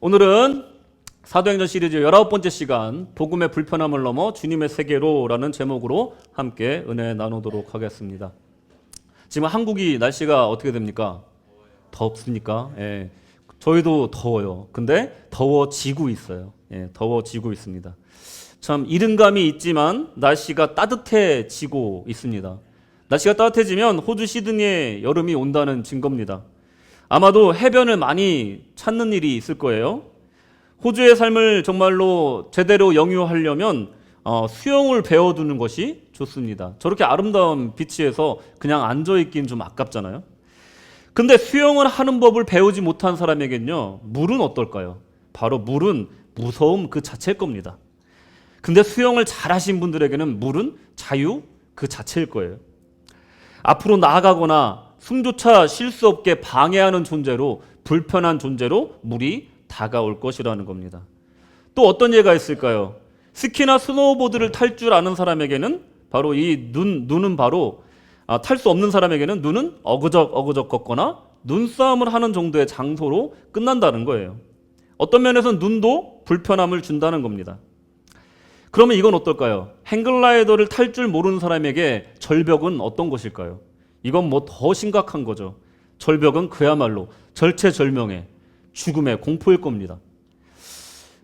오늘은 사도행전 시리즈 19번째 시간 복음의 불편함을 넘어 주님의 세계로라는 제목으로 함께 은혜 나누도록 하겠습니다. 지금 한국이 날씨가 어떻게 됩니까? 덥습니까? 예. 저희도 더워요. 근데 더워지고 있어요. 예, 더워지고 있습니다. 참 이른감이 있지만 날씨가 따뜻해지고 있습니다. 날씨가 따뜻해지면 호주 시드니에 여름이 온다는 증거입니다. 아마도 해변을 많이 찾는 일이 있을 거예요. 호주의 삶을 정말로 제대로 영유하려면 수영을 배워두는 것이 좋습니다. 저렇게 아름다운 비치에서 그냥 앉아있긴 좀 아깝잖아요. 근데 수영을 하는 법을 배우지 못한 사람에겐요, 물은 어떨까요? 바로 물은 무서움 그 자체일 겁니다. 근데 수영을 잘하신 분들에게는 물은 자유 그 자체일 거예요. 앞으로 나아가거나 숨조차 쉴 수 없게 방해하는 존재로, 불편한 존재로 물이 다가올 것이라는 겁니다. 또 어떤 예가 있을까요? 스키나 스노우보드를 탈 줄 아는 사람에게는 바로 이 눈은 바로 탈 수 없는 사람에게는 눈은 어그적 걷거나 눈싸움을 하는 정도의 장소로 끝난다는 거예요. 어떤 면에서는 눈도 불편함을 준다는 겁니다. 그러면 이건 어떨까요? 행글라이더를 탈 줄 모르는 사람에게 절벽은 어떤 것일까요? 이건 뭐 더 심각한 거죠. 절벽은 그야말로 절체절명의 죽음의 공포일 겁니다.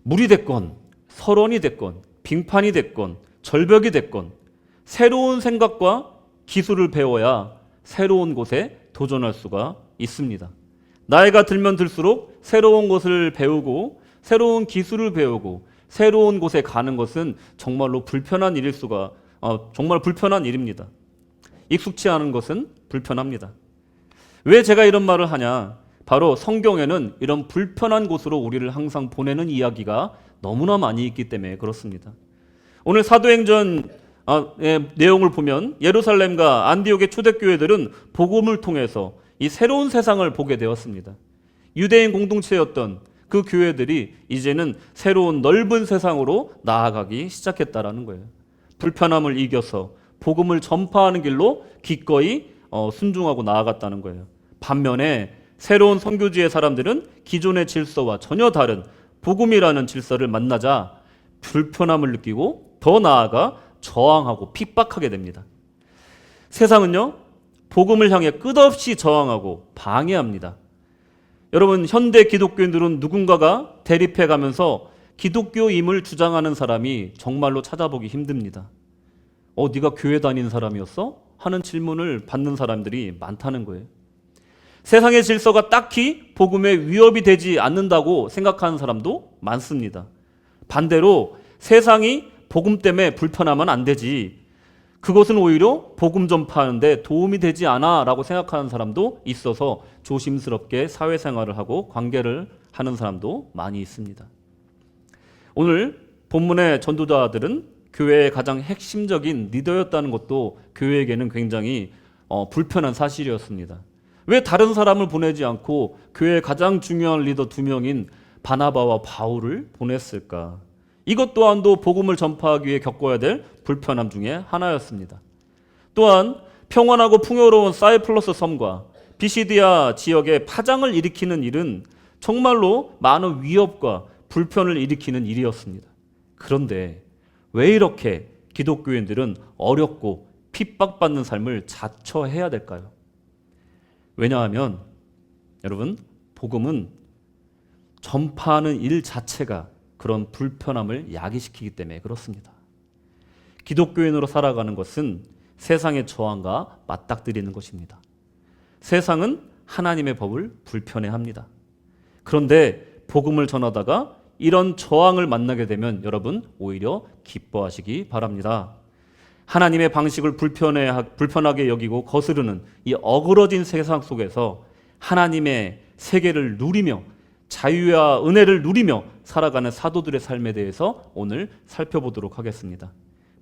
물이 됐건 설원이 됐건 빙판이 됐건 절벽이 됐건 새로운 생각과 기술을 배워야 새로운 곳에 도전할 수가 있습니다. 나이가 들면 들수록 새로운 것을 배우고 새로운 기술을 배우고 새로운 곳에 가는 것은 정말로 불편한 일일 수가 정말 불편한 일입니다. 익숙치 않은 것은 불편합니다. 왜 제가 이런 말을 하냐? 바로 성경에는 이런 불편한 곳으로 우리를 항상 보내는 이야기가 너무나 많이 있기 때문에 그렇습니다. 오늘 사도행전 내용을 보면 예루살렘과 안디옥의 초대교회들은 복음을 통해서 이 새로운 세상을 보게 되었습니다. 유대인 공동체였던 그 교회들이 이제는 새로운 넓은 세상으로 나아가기 시작했다라는 거예요. 불편함을 이겨서 복음을 전파하는 길로 기꺼이 순종하고 나아갔다는 거예요. 반면에 새로운 선교지의 사람들은 기존의 질서와 전혀 다른 복음이라는 질서를 만나자 불편함을 느끼고 더 나아가 저항하고 핍박하게 됩니다. 세상은요, 복음을 향해 끝없이 저항하고 방해합니다. 여러분, 현대 기독교인들은 누군가가 대립해 가면서 기독교임을 주장하는 사람이 정말로 찾아보기 힘듭니다. 네가 교회 다니는 사람이었어? 하는 질문을 받는 사람들이 많다는 거예요. 세상의 질서가 딱히 복음에 위협이 되지 않는다고 생각하는 사람도 많습니다. 반대로 세상이 복음 때문에 불편하면 안 되지, 그것은 오히려 복음 전파하는데 도움이 되지 않아 라고 생각하는 사람도 있어서 조심스럽게 사회생활을 하고 관계를 하는 사람도 많이 있습니다. 오늘 본문의 전도자들은 교회의 가장 핵심적인 리더였다는 것도 교회에게는 굉장히 불편한 사실이었습니다. 왜 다른 사람을 보내지 않고 교회의 가장 중요한 리더 2명인 바나바와 바울을 보냈을까? 이것 또한도 복음을 전파하기 위해 겪어야 될 불편함 중에 하나였습니다. 또한 평안하고 풍요로운 사이플러스 섬과 비시디아 지역에 파장을 일으키는 일은 정말로 많은 위협과 불편을 일으키는 일이었습니다. 그런데 왜 이렇게 기독교인들은 어렵고 핍박받는 삶을 자처해야 될까요? 왜냐하면 여러분, 복음은 전파하는 일 자체가 그런 불편함을 야기시키기 때문에 그렇습니다. 기독교인으로 살아가는 것은 세상의 저항과 맞닥뜨리는 것입니다. 세상은 하나님의 법을 불편해합니다. 그런데 복음을 전하다가 이런 저항을 만나게 되면 여러분 오히려 기뻐하시기 바랍니다. 하나님의 방식을 불편하게 여기고 거스르는 이 어그러진 세상 속에서 하나님의 세계를 누리며 자유와 은혜를 누리며 살아가는 사도들의 삶에 대해서 오늘 살펴보도록 하겠습니다.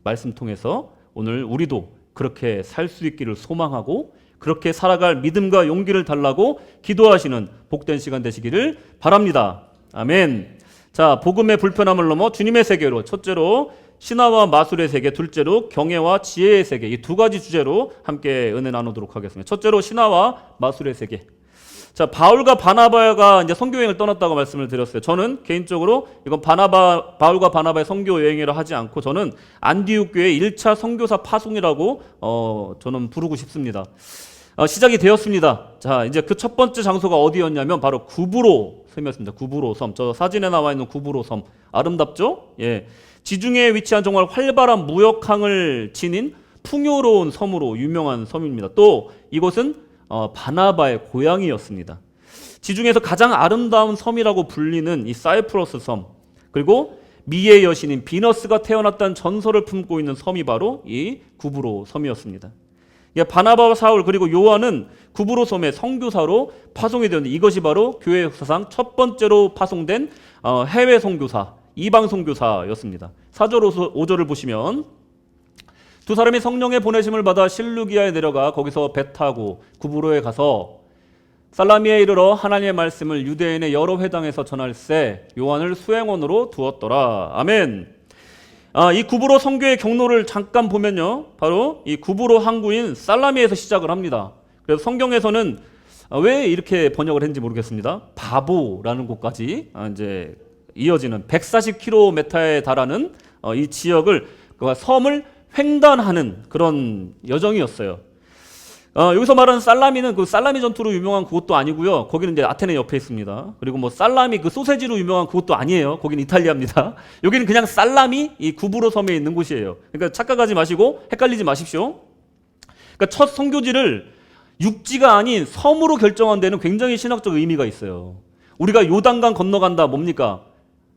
말씀 통해서 오늘 우리도 그렇게 살 수 있기를 소망하고 그렇게 살아갈 믿음과 용기를 달라고 기도하시는 복된 시간 되시기를 바랍니다. 아멘. 자, 복음의 불편함을 넘어 주님의 세계로, 첫째로 신화와 마술의 세계, 둘째로 경애와 지혜의 세계, 이 두 가지 주제로 함께 은혜 나누도록 하겠습니다. 첫째로 신화와 마술의 세계. 자, 바울과 바나바가 이제 선교 여행을 떠났다고 말씀을 드렸어요. 저는 개인적으로 이건 바울과 바나바의 선교 여행이라 하지 않고 저는 안디옥 교회 1차 선교사 파송이라고 저는 부르고 싶습니다. 시작이 되었습니다. 자, 이제 그 첫 번째 장소가 어디였냐면 바로 구브로 섬이었습니다. 구브로 섬. 저 사진에 나와 있는 구브로 섬. 아름답죠? 예. 지중해에 위치한 정말 활발한 무역항을 지닌 풍요로운 섬으로 유명한 섬입니다. 또 이곳은 바나바의 고향이었습니다. 지중해에서 가장 아름다운 섬이라고 불리는 이 사이프러스 섬, 그리고 미의 여신인 비너스가 태어났다는 전설을 품고 있는 섬이 바로 이 구브로 섬이었습니다. 바나바와 사울 그리고 요한은 구브로 섬의 선교사로 파송이 되었는데 이것이 바로 교회 역사상 첫 번째로 파송된 해외 선교사, 이방 선교사였습니다. 4절 5절을 보시면 두 사람이 성령의 보내심을 받아 실루기아에 내려가 거기서 배 타고 구브로에 가서 살라미에 이르러 하나님의 말씀을 유대인의 여러 회당에서 전할세 요한을 수행원으로 두었더라. 아멘. 이 구브로 선교의 경로를 잠깐 보면요, 바로 이 구브로 항구인 살라미에서 시작을 합니다. 그래서 성경에서는 왜 이렇게 번역을 했는지 모르겠습니다. 바보라는 곳까지 이제 이어지는 140km에 달하는 이 지역을, 섬을 횡단하는 그런 여정이었어요. 여기서 말하는 살라미는 그 살라미 전투로 유명한 그것도 아니고요. 거기는 이제 아테네 옆에 있습니다. 그리고 뭐 살라미 그 소세지로 유명한 그것도 아니에요. 거기는 이탈리아입니다. 여기는 그냥 살라미 이 구브로 섬에 있는 곳이에요. 그러니까 착각하지 마시고 헷갈리지 마십시오. 그러니까 첫 선교지를 육지가 아닌 섬으로 결정한 데는 굉장히 신학적 의미가 있어요. 우리가 요단강 건너간다 뭡니까?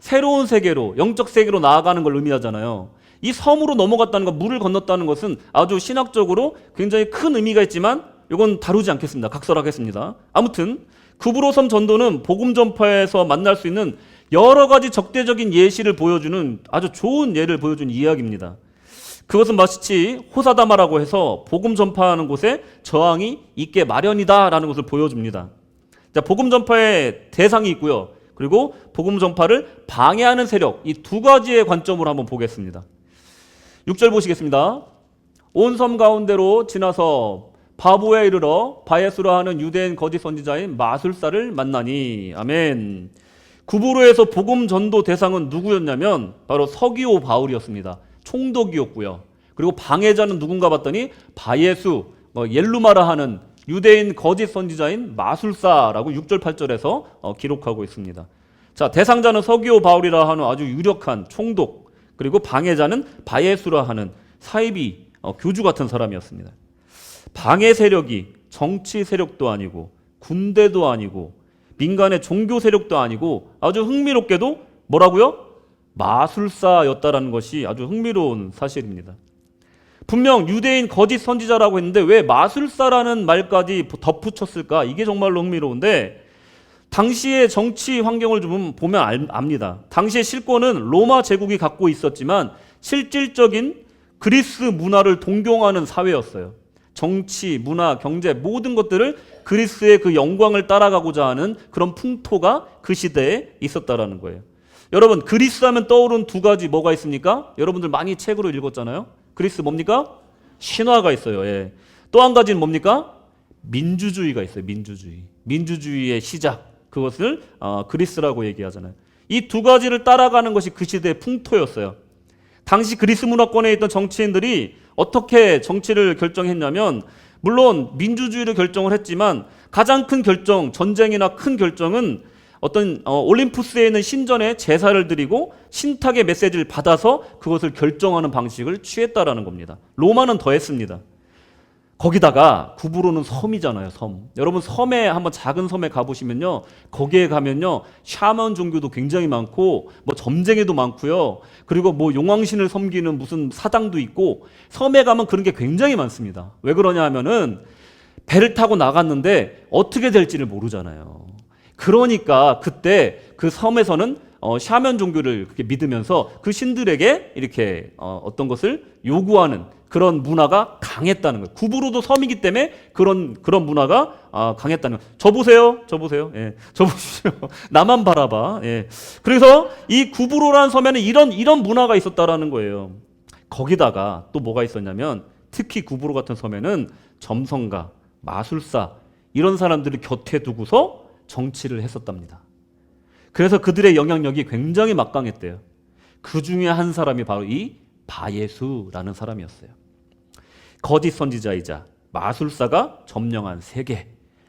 새로운 세계로, 영적 세계로 나아가는 걸 의미하잖아요. 이 섬으로 넘어갔다는 것, 물을 건넜다는 것은 아주 신학적으로 굉장히 큰 의미가 있지만 이건 다루지 않겠습니다. 각설하겠습니다. 아무튼 구브로 섬 전도는 복음 전파에서 만날 수 있는 여러 가지 적대적인 예시를 보여주는 아주 좋은 예를 보여주는 이야기입니다. 그것은 마치 호사다마라고 해서 복음 전파하는 곳에 저항이 있게 마련이다라는 것을 보여줍니다. 자, 복음 전파의 대상이 있고요. 그리고 복음 전파를 방해하는 세력, 이 두 가지의 관점으로 한번 보겠습니다. 6절 보시겠습니다. 온 섬 가운데로 지나서 바보에 이르러 바예수라 하는 유대인 거짓 선지자인 마술사를 만나니. 아멘. 구브로에서 복음 전도 대상은 누구였냐면 바로 서기오 바울이었습니다. 총독이었고요. 그리고 방해자는 누군가 봤더니 바예수, 옐루마라 하는 유대인 거짓 선지자인 마술사라고 6절 8절에서 기록하고 있습니다. 자, 대상자는 서기오 바울이라 하는 아주 유력한 총독, 그리고 방해자는 바예수라 하는 사이비 교주 같은 사람이었습니다. 방해 세력이 정치 세력도 아니고 군대도 아니고 민간의 종교 세력도 아니고 아주 흥미롭게도 뭐라고요? 마술사였다라는 것이 아주 흥미로운 사실입니다. 분명 유대인 거짓 선지자라고 했는데 왜 마술사라는 말까지 덧붙였을까? 이게 정말로 흥미로운데 당시의 정치 환경을 좀 보면 압니다. 당시의 실권은 로마 제국이 갖고 있었지만 실질적인 그리스 문화를 동경하는 사회였어요. 정치, 문화, 경제 모든 것들을 그리스의 그 영광을 따라가고자 하는 그런 풍토가 그 시대에 있었다라는 거예요. 여러분, 그리스 하면 떠오른 두 가지 뭐가 있습니까? 여러분들 많이 책으로 읽었잖아요. 그리스 뭡니까? 신화가 있어요. 예. 또 한 가지는 뭡니까? 민주주의가 있어요. 민주주의의 시작. 그것을 그리스라고 얘기하잖아요. 이 두 가지를 따라가는 것이 그 시대의 풍토였어요. 당시 그리스 문화권에 있던 정치인들이 어떻게 정치를 결정했냐면 물론 민주주의를 결정을 했지만 가장 큰 결정, 전쟁이나 큰 결정은 어떤 올림푸스에 있는 신전에 제사를 드리고 신탁의 메시지를 받아서 그것을 결정하는 방식을 취했다라는 겁니다. 로마는 더 했습니다. 거기다가 구브로는 섬이잖아요, 섬. 여러분 섬에 한번 작은 섬에 가보시면요, 거기에 가면요 샤먼 종교도 굉장히 많고 뭐 점쟁이도 많고요. 그리고 뭐 용왕신을 섬기는 무슨 사당도 있고 섬에 가면 그런 게 굉장히 많습니다. 왜 그러냐 하면은 배를 타고 나갔는데 어떻게 될지를 모르잖아요. 그러니까 그때 그 섬에서는 샤먼 종교를 그렇게 믿으면서 그 신들에게 이렇게 어떤 것을 요구하는 그런 문화가 강했다는 거예요. 구브로도 섬이기 때문에 그런 문화가 강했다는 거예요. 저 보세요. 예, 저 보십시오. 나만 바라봐. 예. 그래서 이 구브로라는 섬에는 이런 문화가 있었다라는 거예요. 거기다가 또 뭐가 있었냐면 특히 구브로 같은 섬에는 점성가, 마술사 이런 사람들을 곁에 두고서 정치를 했었답니다. 그래서 그들의 영향력이 굉장히 막강했대요. 그 중에 한 사람이 바로 이 바예수라는 사람이었어요. 거짓 선지자이자 마술사가 점령한 세계,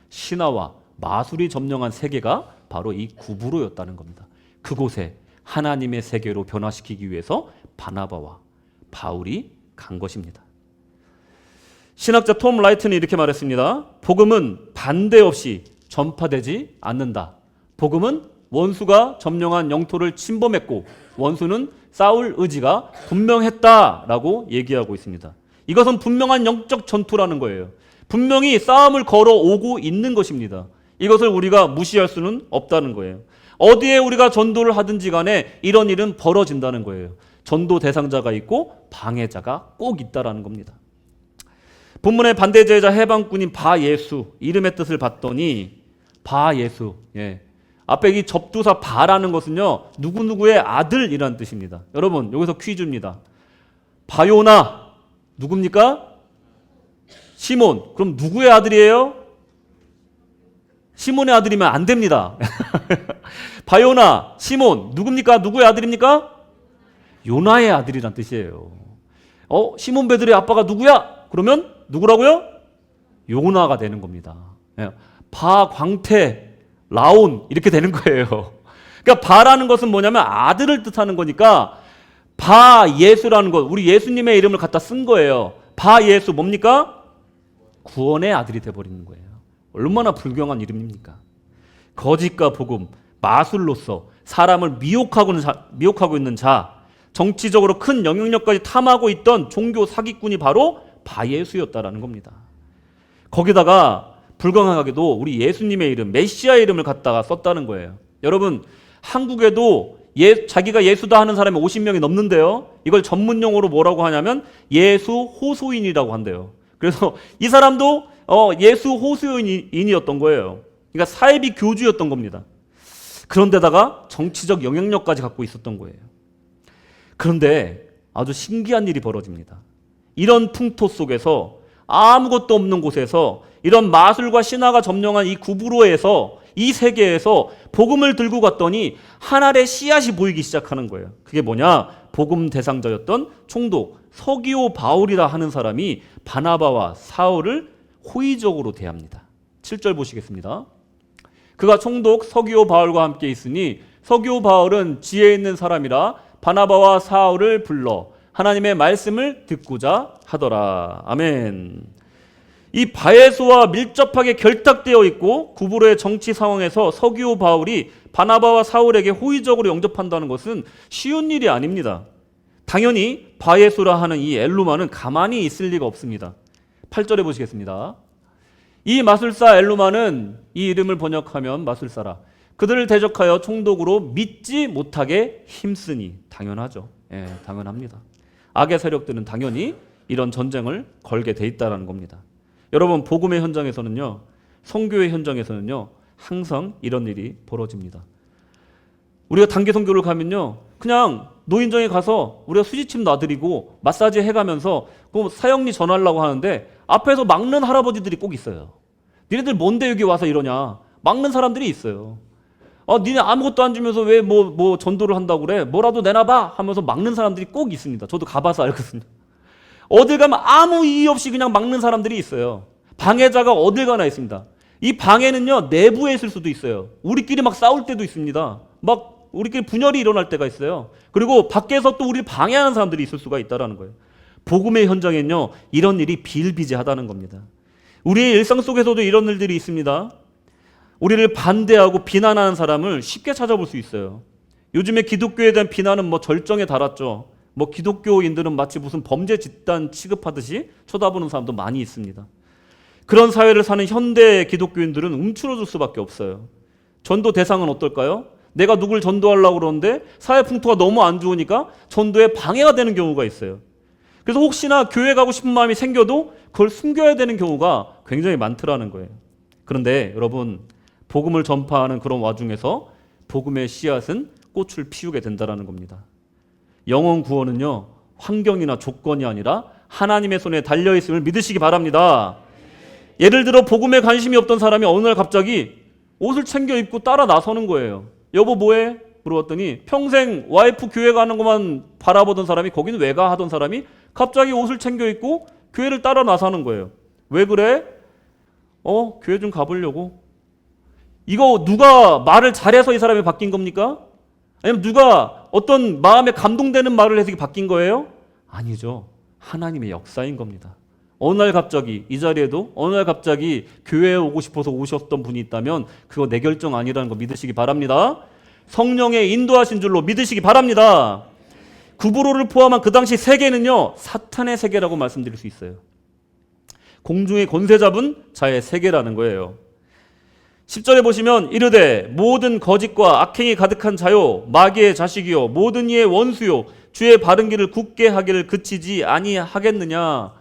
신화와 마술이 점령한 세계가 바로 이 구브로였다는 겁니다. 그곳에 하나님의 세계로 변화시키기 위해서 바나바와 바울이 간 것입니다. 신학자 톰 라이트는 이렇게 말했습니다. 복음은 반대 없이 전파되지 않는다. 복음은 원수가 점령한 영토를 침범했고 원수는 싸울 의지가 분명했다라고 얘기하고 있습니다. 이것은 분명한 영적 전투라는 거예요. 분명히 싸움을 걸어오고 있는 것입니다. 이것을 우리가 무시할 수는 없다는 거예요. 어디에 우리가 전도를 하든지 간에 이런 일은 벌어진다는 거예요. 전도 대상자가 있고 방해자가 꼭 있다라는 겁니다. 본문의 반대제자 해방꾼인 바예수, 이름의 뜻을 봤더니 바예수, 앞에 이 접두사 바라는 것은요, 누구누구의 아들이라는 뜻입니다. 여러분, 여기서 퀴즈입니다. 바요나 누굽니까? 시몬. 그럼 누구의 아들이에요? 시몬의 아들이면 안 됩니다. 바요나, 시몬, 누굽니까? 누구의 아들입니까? 요나의 아들이란 뜻이에요. 시몬 베드로의 아빠가 누구야? 그러면 누구라고요? 요나가 되는 겁니다. 바광태, 라온 이렇게 되는 거예요. 그러니까 바라는 것은 뭐냐면 아들을 뜻하는 거니까 바예수라는 것, 우리 예수님의 이름을 갖다 쓴 거예요. 바예수 뭡니까? 구원의 아들이 돼버리는 거예요. 얼마나 불경한 이름입니까? 거짓과 복음, 마술로서 사람을 미혹하고 있는 자, 정치적으로 큰 영향력까지 탐하고 있던 종교 사기꾼이 바로 바예수였다라는 겁니다. 거기다가 불경하게도 우리 예수님의 이름, 메시아의 이름을 갖다가 썼다는 거예요. 여러분, 한국에도 자기가 예수다 하는 사람이 50명이 넘는데요. 이걸 전문 용어로 뭐라고 하냐면 예수 호소인이라고 한대요. 그래서 이 사람도 예수 호소인이었던 거예요. 그러니까 사이비 교주였던 겁니다. 그런데다가 정치적 영향력까지 갖고 있었던 거예요. 그런데 아주 신기한 일이 벌어집니다. 이런 풍토 속에서 아무것도 없는 곳에서 이런 마술과 신화가 점령한 이 구브로에서 이 세계에서 복음을 들고 갔더니 한 알의 씨앗이 보이기 시작하는 거예요. 그게 뭐냐? 복음 대상자였던 총독 서기오 바울이라 하는 사람이 바나바와 사울을 호의적으로 대합니다. 7절 보시겠습니다. 그가 총독 서기오 바울과 함께 있으니 서기오 바울은 지혜 있는 사람이라 바나바와 사울을 불러 하나님의 말씀을 듣고자 하더라. 아멘. 이 바예수와 밀접하게 결탁되어 있고 구브로의 정치 상황에서 서기오 바울이 바나바와 사울에게 호의적으로 영접한다는 것은 쉬운 일이 아닙니다. 당연히 바예수라 하는 이 엘루마는 가만히 있을 리가 없습니다. 8절에 보시겠습니다. 이 마술사 엘루마는 이 이름을 번역하면 마술사라. 그들을 대적하여 총독으로 믿지 못하게 힘쓰니. 당연하죠. 당연합니다. 악의 세력들은 당연히 이런 전쟁을 걸게 돼 있다는 겁니다. 여러분, 복음의 현장에서는요, 선교의 현장에서는요, 항상 이런 일이 벌어집니다. 우리가 단기 선교를 가면요, 그냥 노인정에 가서 우리가 수지침 놔드리고 마사지 해가면서 그 사형리 전하려고 하는데 앞에서 막는 할아버지들이 꼭 있어요. 니네들 뭔데 여기 와서 이러냐? 막는 사람들이 있어요. 니네 아무것도 안 주면서 왜 뭐 전도를 한다고 그래? 뭐라도 내놔봐 하면서 막는 사람들이 꼭 있습니다. 저도 가봐서 알거든요. 어딜 가면 아무 이유 없이 그냥 막는 사람들이 있어요. 방해자가 어딜 가나 있습니다. 이 방해는요, 내부에 있을 수도 있어요. 우리끼리 막 싸울 때도 있습니다. 막 우리끼리 분열이 일어날 때가 있어요. 그리고 밖에서 또 우리를 방해하는 사람들이 있을 수가 있다는 거예요. 복음의 현장에는요, 이런 일이 비일비재하다는 겁니다. 우리의 일상 속에서도 이런 일들이 있습니다. 우리를 반대하고 비난하는 사람을 쉽게 찾아볼 수 있어요. 요즘에 기독교에 대한 비난은 뭐 절정에 달았죠. 뭐 기독교인들은 마치 무슨 범죄 집단 취급하듯이 쳐다보는 사람도 많이 있습니다. 그런 사회를 사는 현대 기독교인들은 움츠러들 수밖에 없어요. 전도 대상은 어떨까요? 내가 누굴 전도하려고 그러는데 사회 풍토가 너무 안 좋으니까 전도에 방해가 되는 경우가 있어요. 그래서 혹시나 교회 가고 싶은 마음이 생겨도 그걸 숨겨야 되는 경우가 굉장히 많더라는 거예요. 그런데 여러분, 복음을 전파하는 그런 와중에서 복음의 씨앗은 꽃을 피우게 된다는 겁니다. 영혼 구원은요, 환경이나 조건이 아니라 하나님의 손에 달려있음을 믿으시기 바랍니다. 예를 들어 복음에 관심이 없던 사람이 어느 날 갑자기 옷을 챙겨 입고 따라 나서는 거예요. 여보 뭐해? 물어봤더니 평생 와이프 교회 가는 것만 바라보던 사람이 거기는 왜 가? 하던 사람이 갑자기 옷을 챙겨 입고 교회를 따라 나서는 거예요. 왜 그래? 교회 좀 가보려고. 이거 누가 말을 잘해서 이 사람이 바뀐 겁니까? 아니면 누가 어떤 마음에 감동되는 말을 해서 바뀐 거예요? 아니죠. 하나님의 역사인 겁니다. 어느 날 갑자기 이 자리에도 어느 날 갑자기 교회에 오고 싶어서 오셨던 분이 있다면 그거 내 결정 아니라는 거 믿으시기 바랍니다. 성령의 인도하신 줄로 믿으시기 바랍니다. 구브로를 포함한 그 당시 세계는요, 사탄의 세계라고 말씀드릴 수 있어요. 공중의 권세 잡은 자의 세계라는 거예요. 10절에 보시면 이르되 모든 거짓과 악행이 가득한 자요 마귀의 자식이요 모든 이의 원수요 주의 바른 길을 굳게 하기를 그치지 아니하겠느냐.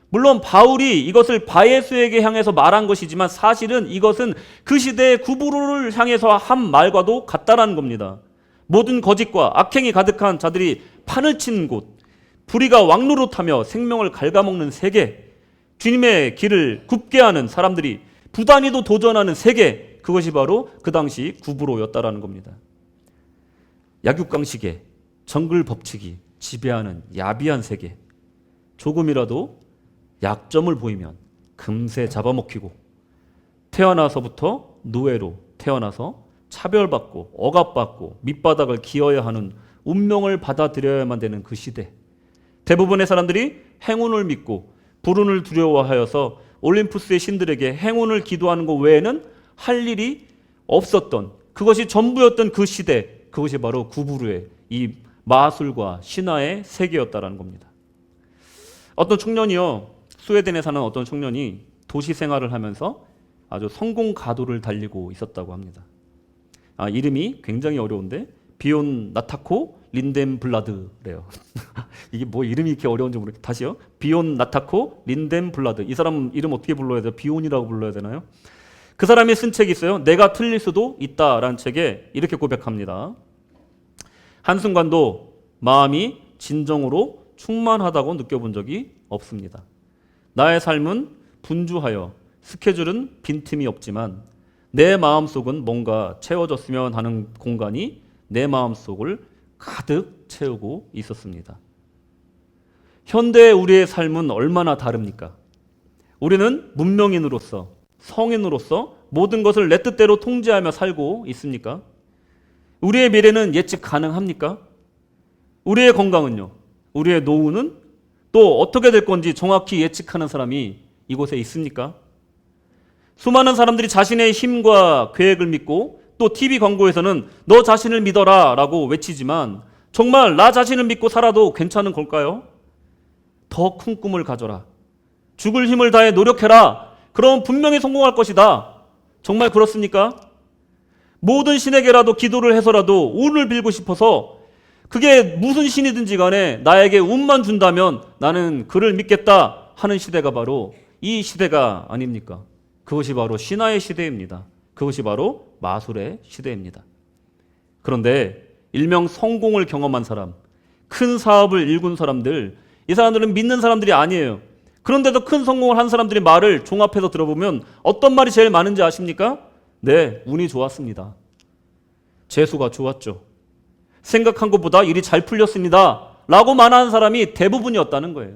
물론 바울이 이것을 바예수에게 향해서 말한 것이지만 사실은 이것은 그 시대의 구브로를 향해서 한 말과도 같다라는 겁니다. 모든 거짓과 악행이 가득한 자들이 판을 치는 곳, 불의가 왕노릇하며 생명을 갉아먹는 세계, 주님의 길을 굽게 하는 사람들이 부단히도 도전하는 세계, 그것이 바로 그 당시 구브로였다라는 겁니다. 약육강식에 정글 법칙이 지배하는 야비한 세계, 조금이라도 약점을 보이면 금세 잡아먹히고 태어나서부터 노예로 태어나서 차별받고 억압받고 밑바닥을 기어야 하는 운명을 받아들여야만 되는 그 시대. 대부분의 사람들이 행운을 믿고 불운을 두려워하여서 올림푸스의 신들에게 행운을 기도하는 것 외에는 할 일이 없었던, 그것이 전부였던 그 시대, 그것이 바로 구브로의 이 마술과 신화의 세계였다라는 겁니다. 어떤 청년이요, 스웨덴에 사는 어떤 청년이 도시 생활을 하면서 아주 성공 가도를 달리고 있었다고 합니다. 이름이 굉장히 어려운데 비온 나타코 린덴블라드래요. 이게 뭐 이름이 이렇게 어려운지 모르겠어요. 다시요. 비온 나타코 린덴블라드. 이 사람 이름 어떻게 불러야 돼요? 비온이라고 불러야 되나요? 그 사람이 쓴 책이 있어요. 내가 틀릴 수도 있다라는 책에 이렇게 고백합니다. 한순간도 마음이 진정으로 충만하다고 느껴본 적이 없습니다. 나의 삶은 분주하여 스케줄은 빈틈이 없지만 내 마음속은 뭔가 채워졌으면 하는 공간이 내 마음속을 가득 채우고 있었습니다. 현대의 우리의 삶은 얼마나 다릅니까? 우리는 문명인으로서, 성인으로서 모든 것을 내 뜻대로 통제하며 살고 있습니까? 우리의 미래는 예측 가능합니까? 우리의 건강은요? 우리의 노후는 또 어떻게 될 건지 정확히 예측하는 사람이 이곳에 있습니까? 수많은 사람들이 자신의 힘과 계획을 믿고 또 TV 광고에서는 너 자신을 믿어라 라고 외치지만 정말 나 자신을 믿고 살아도 괜찮은 걸까요? 더 큰 꿈을 가져라. 죽을 힘을 다해 노력해라. 그럼 분명히 성공할 것이다. 정말 그렇습니까? 모든 신에게라도 기도를 해서라도 운을 빌고 싶어서 그게 무슨 신이든지 간에 나에게 운만 준다면 나는 그를 믿겠다 하는 시대가 바로 이 시대가 아닙니까? 그것이 바로 신화의 시대입니다. 그것이 바로 마술의 시대입니다. 그런데 일명 성공을 경험한 사람, 큰 사업을 일군 사람들, 이 사람들은 믿는 사람들이 아니에요. 그런데도 큰 성공을 한 사람들의 말을 종합해서 들어보면 어떤 말이 제일 많은지 아십니까? 네, 운이 좋았습니다. 재수가 좋았죠. 생각한 것보다 일이 잘 풀렸습니다. 라고 말하는 사람이 대부분이었다는 거예요.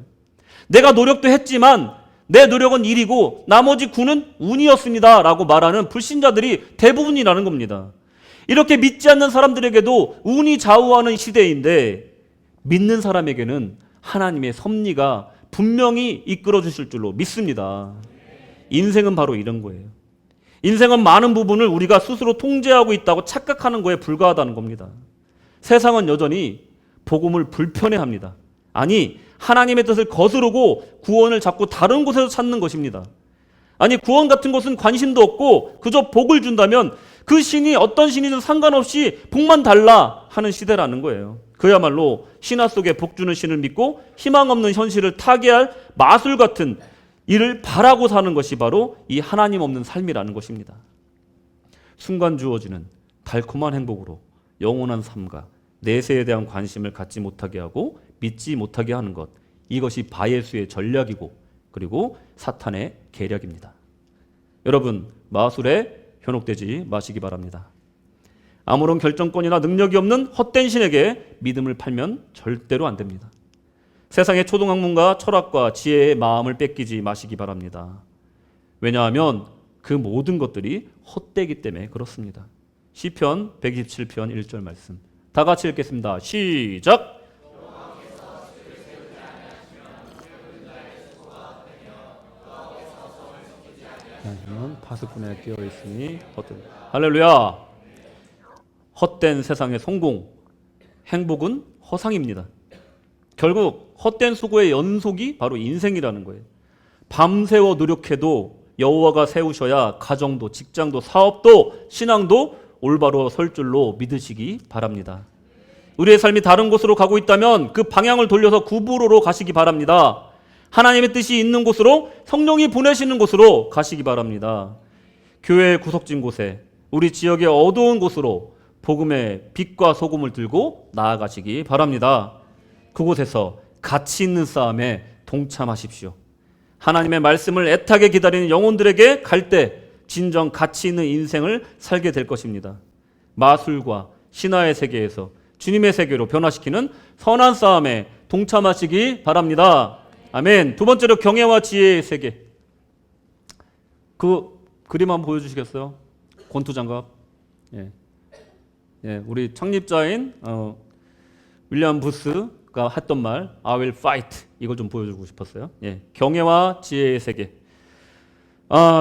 내가 노력도 했지만 내 노력은 일이고 나머지 구는 운이었습니다. 라고 말하는 불신자들이 대부분이라는 겁니다. 이렇게 믿지 않는 사람들에게도 운이 좌우하는 시대인데 믿는 사람에게는 하나님의 섭리가 분명히 이끌어 주실 줄로 믿습니다. 인생은 바로 이런 거예요. 인생은 많은 부분을 우리가 스스로 통제하고 있다고 착각하는 거에 불과하다는 겁니다. 세상은 여전히 복음을 불편해합니다. 아니, 하나님의 뜻을 거스르고 구원을 자꾸 다른 곳에서 찾는 것입니다. 아니, 구원 같은 것은 관심도 없고 그저 복을 준다면 그 신이 어떤 신이든 상관없이 복만 달라 하는 시대라는 거예요. 그야말로 신화 속에 복 주는 신을 믿고 희망 없는 현실을 타개할 마술 같은 일을 바라고 사는 것이 바로 이 하나님 없는 삶이라는 것입니다. 순간 주어지는 달콤한 행복으로 영원한 삶과 내세에 대한 관심을 갖지 못하게 하고 믿지 못하게 하는 것, 이것이 바예수의 전략이고 그리고 사탄의 계략입니다. 여러분, 마술에 현혹되지 마시기 바랍니다. 아무런 결정권이나 능력이 없는 헛된 신에게 믿음을 팔면 절대로 안 됩니다. 세상의 초등학문과 철학과 지혜의 마음을 뺏기지 마시기 바랍니다. 왜냐하면 그 모든 것들이 헛되기 때문에 그렇습니다. 시편 127편 1절 말씀. 다 같이 읽겠습니다. 시작. 파수꾼에 끼어 있으니 헛된. 할렐루야. 헛된 세상의 성공, 행복은 허상입니다. 결국 헛된 수고의 연속이 바로 인생이라는 거예요. 밤새워 노력해도 여호와가 세우셔야 가정도 직장도 사업도 신앙도 올바로 설 줄로 믿으시기 바랍니다. 우리의 삶이 다른 곳으로 가고 있다면 그 방향을 돌려서 구부로로 가시기 바랍니다. 하나님의 뜻이 있는 곳으로, 성령이 보내시는 곳으로 가시기 바랍니다. 교회의 구석진 곳에, 우리 지역의 어두운 곳으로 복음의 빛과 소금을 들고 나아가시기 바랍니다. 그곳에서 가치 있는 싸움에 동참하십시오. 하나님의 말씀을 애타게 기다리는 영혼들에게 갈 때 진정 가치 있는 인생을 살게 될 것입니다. 마술과 신화의 세계에서 주님의 세계로 변화시키는 선한 싸움에 동참하시기 바랍니다. 아멘. 두 번째로 경애와 지혜의 세계. 그 그림 한번 보여주시겠어요? 권투 장갑. 예, 우리 창립자인 윌리엄 부스가 했던 말, I will fight. 이걸 좀 보여주고 싶었어요. 예, 경애와 지혜의 세계.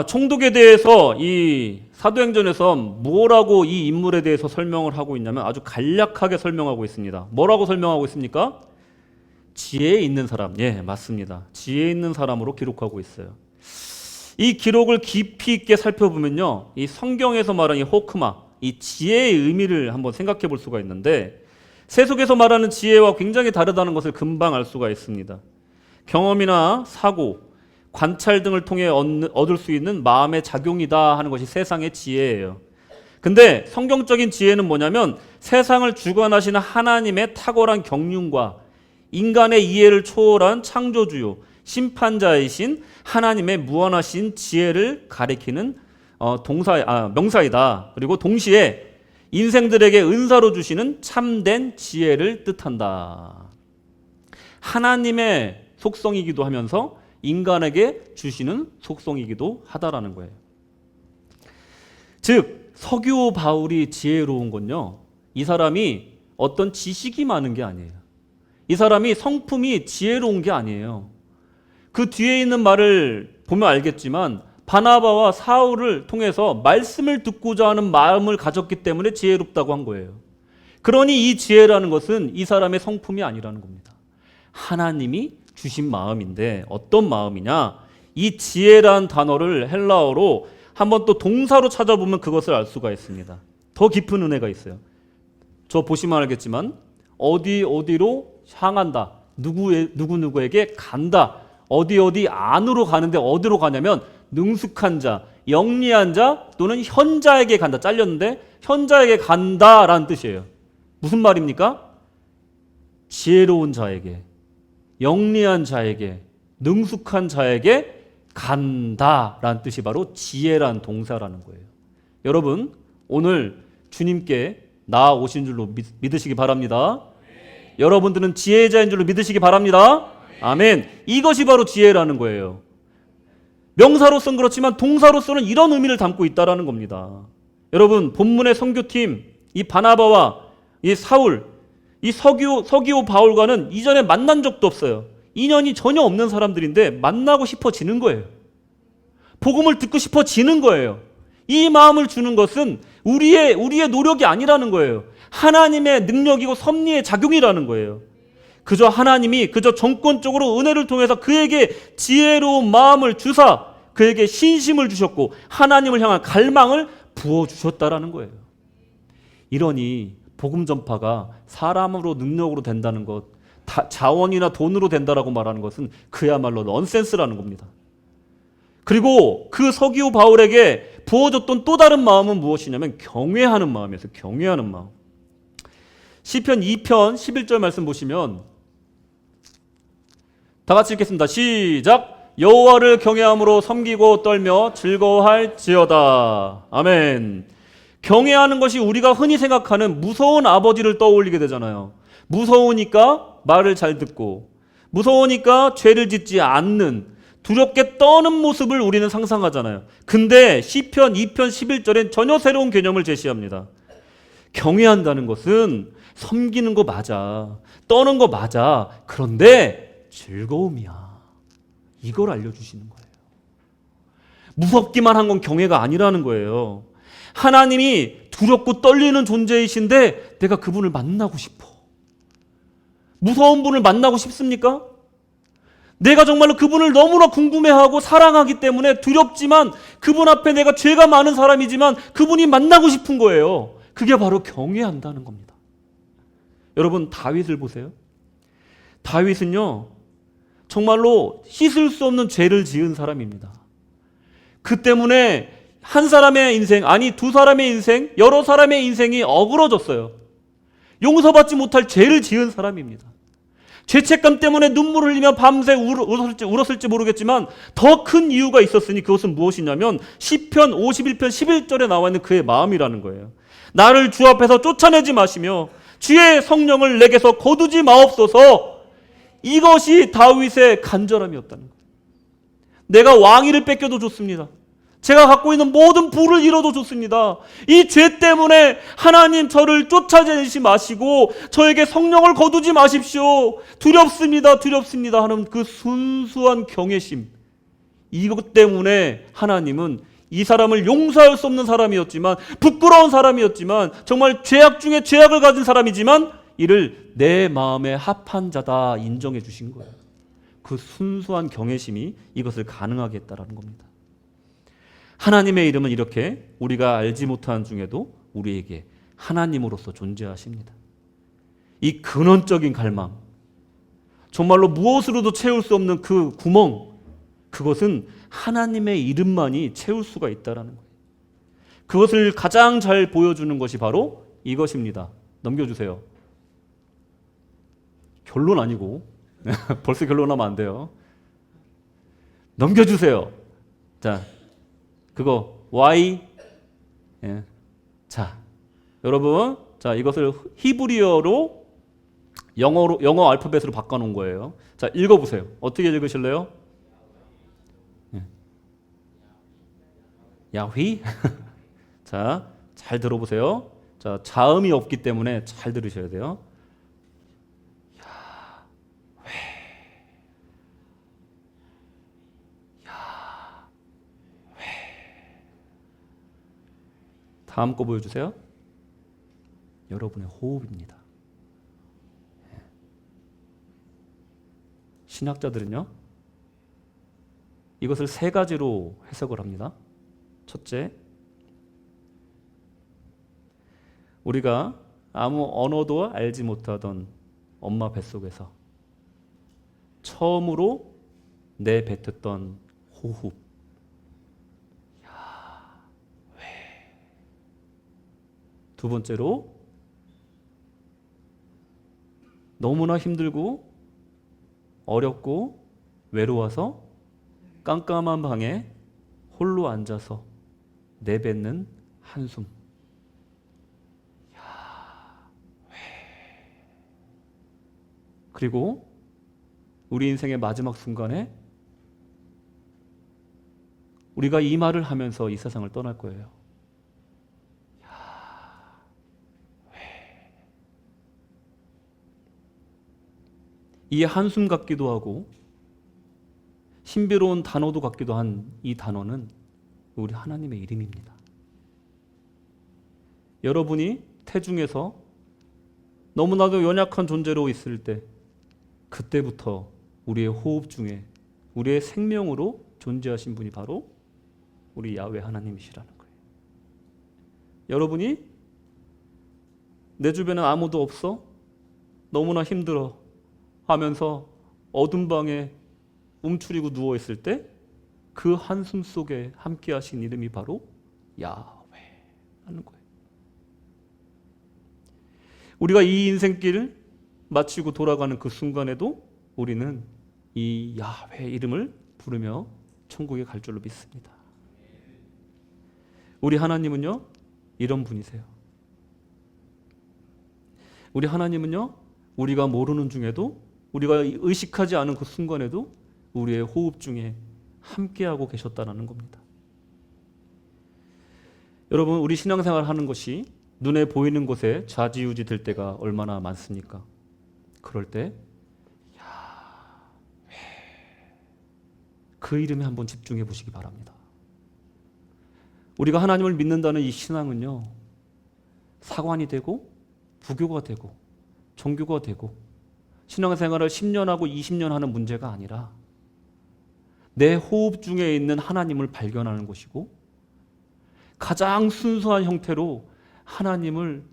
총독에 대해서 이 사도행전에서 뭐라고 이 인물에 대해서 설명을 하고 있냐면 아주 간략하게 설명하고 있습니다. 뭐라고 설명하고 있습니까? 지혜 있는 사람. 예, 맞습니다. 지혜 있는 사람으로 기록하고 있어요. 이 기록을 깊이 있게 살펴보면요, 이 성경에서 말하는 이 호크마, 이 지혜의 의미를 한번 생각해 볼 수가 있는데, 세속에서 말하는 지혜와 굉장히 다르다는 것을 금방 알 수가 있습니다. 경험이나 사고, 관찰 등을 통해 얻을 수 있는 마음의 작용이다 하는 것이 세상의 지혜예요. 근데 성경적인 지혜는 뭐냐면 세상을 주관하시는 하나님의 탁월한 경륜과 인간의 이해를 초월한 창조주요, 심판자이신 하나님의 무한하신 지혜를 가리키는 명사이다. 그리고 동시에 인생들에게 은사로 주시는 참된 지혜를 뜻한다. 하나님의 속성이기도 하면서 인간에게 주시는 속성이기도 하다라는 거예요. 즉 서기오 바울이 지혜로운 건요, 이 사람이 어떤 지식이 많은 게 아니에요. 이 사람이 성품이 지혜로운 게 아니에요. 그 뒤에 있는 말을 보면 알겠지만 바나바와 사울을 통해서 말씀을 듣고자 하는 마음을 가졌기 때문에 지혜롭다고 한 거예요. 그러니 이 지혜라는 것은 이 사람의 성품이 아니라는 겁니다. 하나님이 주신 마음인데 어떤 마음이냐? 이 지혜란 단어를 헬라어로 한번 또 동사로 찾아보면 그것을 알 수가 있습니다. 더 깊은 은혜가 있어요. 저 보시면 알겠지만 어디로 향한다. 누구에게 간다. 어디 안으로 가는데 어디로 가냐면 능숙한 자, 영리한 자 또는 현자에게 간다. 잘렸는데 현자에게 간다라는 뜻이에요. 무슨 말입니까? 지혜로운 자에게, 영리한 자에게, 능숙한 자에게 간다라는 뜻이 바로 지혜란 동사라는 거예요. 여러분, 오늘 주님께 나아오신 줄로 믿으시기 바랍니다. 여러분들은 지혜자인 줄로 믿으시기 바랍니다. 아멘. 이것이 바로 지혜라는 거예요. 명사로서는 그렇지만 동사로서는 이런 의미를 담고 있다라는 겁니다. 여러분, 본문의 선교팀 이 바나바와 이 사울, 이 서기오 바울과는 이전에 만난 적도 없어요. 인연이 전혀 없는 사람들인데 만나고 싶어지는 거예요. 복음을 듣고 싶어지는 거예요. 이 마음을 주는 것은 우리의 노력이 아니라는 거예요. 하나님의 능력이고 섭리의 작용이라는 거예요. 그저 하나님이 그저 정권적으로 은혜를 통해서 그에게 지혜로운 마음을 주사 그에게 신심을 주셨고 하나님을 향한 갈망을 부어주셨다라는 거예요. 이러니 복음 전파가 사람으로 능력으로 된다는 것, 자원이나 돈으로 된다라고 말하는 것은 그야말로 넌센스라는 겁니다. 그리고 그 서기오 바울에게 부어줬던 또 다른 마음은 무엇이냐면 경외하는 마음이었어요. 경외하는 마음. 시편 2편 11절 말씀 보시면 다 같이 읽겠습니다. 시작. 여호와를 경외함으로 섬기고 떨며 즐거워할지어다. 아멘. 경외하는 것이 우리가 흔히 생각하는 무서운 아버지를 떠올리게 되잖아요. 무서우니까 말을 잘 듣고, 무서우니까 죄를 짓지 않는, 두렵게 떠는 모습을 우리는 상상하잖아요. 근데 시편 2편 11절엔 전혀 새로운 개념을 제시합니다. 경외한다는 것은 섬기는 거 맞아, 떠는 거 맞아, 그런데 즐거움이야. 이걸 알려주시는 거예요. 무섭기만 한 건 경외가 아니라는 거예요. 하나님이 두렵고 떨리는 존재이신데 내가 그분을 만나고 싶어. 무서운 분을 만나고 싶습니까? 내가 정말로 그분을 너무나 궁금해하고 사랑하기 때문에 두렵지만, 그분 앞에 내가 죄가 많은 사람이지만 그분이 만나고 싶은 거예요. 그게 바로 경외한다는 겁니다. 여러분, 다윗을 보세요. 다윗은요, 정말로 씻을 수 없는 죄를 지은 사람입니다. 그 때문에 한 사람의 인생, 아니 두 사람의 인생, 여러 사람의 인생이 어그러졌어요. 용서받지 못할 죄를 지은 사람입니다. 죄책감 때문에 눈물을 흘리며 밤새 울었을지 모르겠지만 더 큰 이유가 있었으니 그것은 무엇이냐면 시편 51편 11절에 나와 있는 그의 마음이라는 거예요. 나를 주 앞에서 쫓아내지 마시며 주의 성령을 내게서 거두지 마옵소서. 이것이 다윗의 간절함이었다는 거예요. 내가 왕위를 뺏겨도 좋습니다. 제가 갖고 있는 모든 부를 잃어도 좋습니다. 이 죄 때문에 하나님 저를 쫓아내지 마시고 저에게 성령을 거두지 마십시오. 두렵습니다. 두렵습니다 하는 그 순수한 경외심, 이것 때문에 하나님은 이 사람을 용서할 수 없는 사람이었지만, 부끄러운 사람이었지만, 정말 죄악 중에 죄악을 가진 사람이지만 이를 내 마음에 합한 자다 인정해 주신 거예요. 그 순수한 경외심이 이것을 가능하게 했다라는 겁니다. 하나님의 이름은 이렇게 우리가 알지 못하는 중에도 우리에게 하나님으로서 존재하십니다. 이 근원적인 갈망, 정말로 무엇으로도 채울 수 없는 그 구멍, 그것은 하나님의 이름만이 채울 수가 있다는 거예요. 그것을 가장 잘 보여주는 것이 바로 이것입니다. 넘겨주세요. 결론 아니고 벌써 결론하면 안 돼요. 넘겨주세요. 자, 그거 Y. 예. 자, 여러분, 자 이것을 히브리어로 영어 알파벳으로 바꿔놓은 거예요. 자, 읽어보세요. 어떻게 읽으실래요? 예. 야휘. 자, 잘 들어보세요. 자, 자음이 없기 때문에 잘 들으셔야 돼요. 다음 거 보여주세요. 여러분의 호흡입니다. 신학자들은요, 이것을 세 가지로 해석을 합니다. 첫째, 우리가 아무 언어도 알지 못하던 엄마 뱃속에서 처음으로 내뱉었던 호흡. 두 번째로, 너무나 힘들고 어렵고 외로워서 깜깜한 방에 홀로 앉아서 내뱉는 한숨. 그리고 우리 인생의 마지막 순간에 우리가 이 말을 하면서 이 세상을 떠날 거예요. 이 한숨 같기도 하고 신비로운 단어도 같기도 한 이 단어는 우리 하나님의 이름입니다. 여러분이 태중에서 너무나도 연약한 존재로 있을 때, 그때부터 우리의 호흡 중에 우리의 생명으로 존재하신 분이 바로 우리 야훼 하나님이시라는 거예요. 여러분이 내 주변에 아무도 없어? 너무나 힘들어 하면서 어둠 방에 움츠리고 누워 있을 때 그 한숨 속에 함께 하신 이름이 바로 야훼라는 거예요. 우리가 이 인생길을 마치고 돌아가는 그 순간에도 우리는 이 야훼 이름을 부르며 천국에 갈 줄로 믿습니다. 우리 하나님은요, 이런 분이세요. 우리 하나님은요, 우리가 모르는 중에도, 우리가 의식하지 않은 그 순간에도 우리의 호흡 중에 함께하고 계셨다는 겁니다. 여러분, 우리 신앙생활 하는 것이 눈에 보이는 곳에 좌지우지 될 때가 얼마나 많습니까? 그럴 때 그 이름에 한번 집중해 보시기 바랍니다. 우리가 하나님을 믿는다는 이 신앙은요, 사관이 되고 부교가 되고 종교가 되고 신앙생활을 10년 하고 20년 하는 문제가 아니라 내 호흡 중에 있는 하나님을 발견하는 것이고, 가장 순수한 형태로 하나님을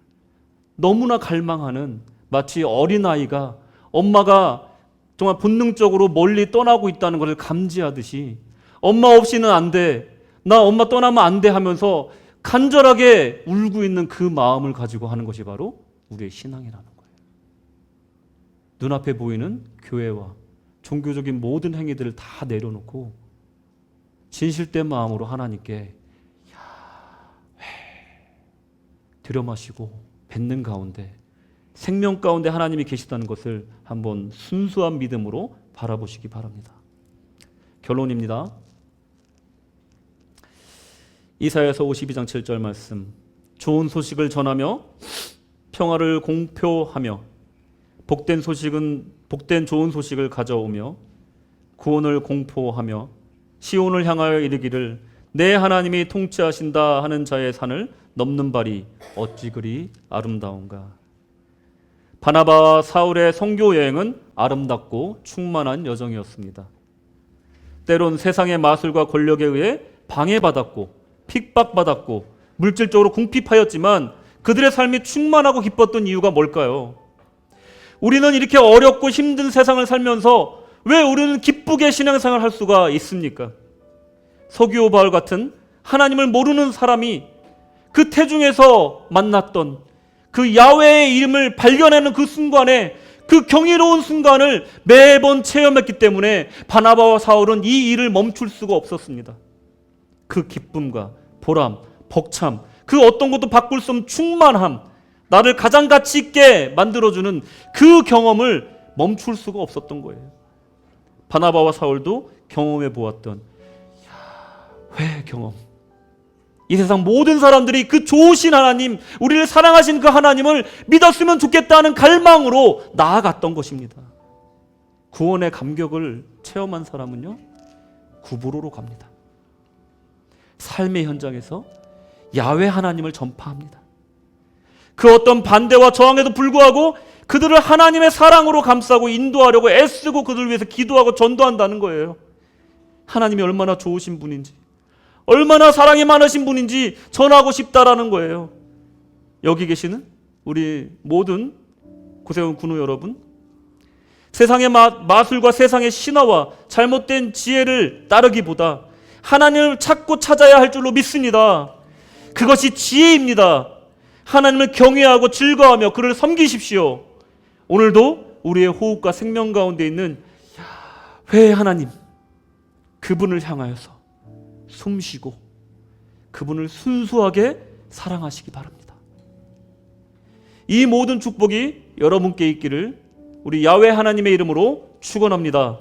너무나 갈망하는, 마치 어린아이가 엄마가 정말 본능적으로 멀리 떠나고 있다는 것을 감지하듯이 엄마 없이는 안 돼, 나 엄마 떠나면 안 돼 하면서 간절하게 울고 있는 그 마음을 가지고 하는 것이 바로 우리의 신앙이라는 거예요. 눈앞에 보이는 교회와 종교적인 모든 행위들을 다 내려놓고 진실된 마음으로 하나님께 들여마시고 뱉는 가운데 생명 가운데 하나님이 계시다는 것을 한번 순수한 믿음으로 바라보시기 바랍니다. 결론입니다. 이사야서 52장 7절 말씀, 좋은 소식을 전하며 평화를 공표하며 복된 좋은 소식을 가져오며 구원을 공포하며 시온을 향하여 이르기를 내 하나님이 통치하신다 하는 자의 산을 넘는 발이 어찌 그리 아름다운가. 바나바와 사울의 선교 여행은 아름답고 충만한 여정이었습니다. 때론 세상의 마술과 권력에 의해 방해받았고 핍박받았고 물질적으로 궁핍하였지만 그들의 삶이 충만하고 기뻤던 이유가 뭘까요? 우리는 이렇게 어렵고 힘든 세상을 살면서 왜 우리는 기쁘게 신앙생활을 할 수가 있습니까? 서기오 바울 같은 하나님을 모르는 사람이 그 태중에서 만났던 그 야훼의 이름을 발견하는 그 순간에, 그 경이로운 순간을 매번 체험했기 때문에 바나바와 사울은 이 일을 멈출 수가 없었습니다. 그 기쁨과 보람, 벅참, 그 어떤 것도 바꿀 수 없는 충만함, 나를 가장 가치 있게 만들어주는 그 경험을 멈출 수가 없었던 거예요. 바나바와 사울도 경험해 보았던 야훼 경험, 이 세상 모든 사람들이 그 좋으신 하나님, 우리를 사랑하신 그 하나님을 믿었으면 좋겠다는 갈망으로 나아갔던 것입니다. 구원의 감격을 체험한 사람은요, 구부로로 갑니다. 삶의 현장에서 야훼 하나님을 전파합니다. 그 어떤 반대와 저항에도 불구하고 그들을 하나님의 사랑으로 감싸고 인도하려고 애쓰고 그들을 위해서 기도하고 전도한다는 거예요. 하나님이 얼마나 좋으신 분인지, 얼마나 사랑이 많으신 분인지 전하고 싶다라는 거예요. 여기 계시는 우리 모든 구세군 군우 여러분, 세상의 마술과 세상의 신화와 잘못된 지혜를 따르기보다 하나님을 찾고 찾아야 할 줄로 믿습니다. 그것이 지혜입니다. 하나님을 경외하고 즐거워하며 그를 섬기십시오. 오늘도 우리의 호흡과 생명 가운데 있는 야훼 하나님, 그분을 향하여서 숨쉬고 그분을 순수하게 사랑하시기 바랍니다. 이 모든 축복이 여러분께 있기를 우리 야훼 하나님의 이름으로 축원합니다.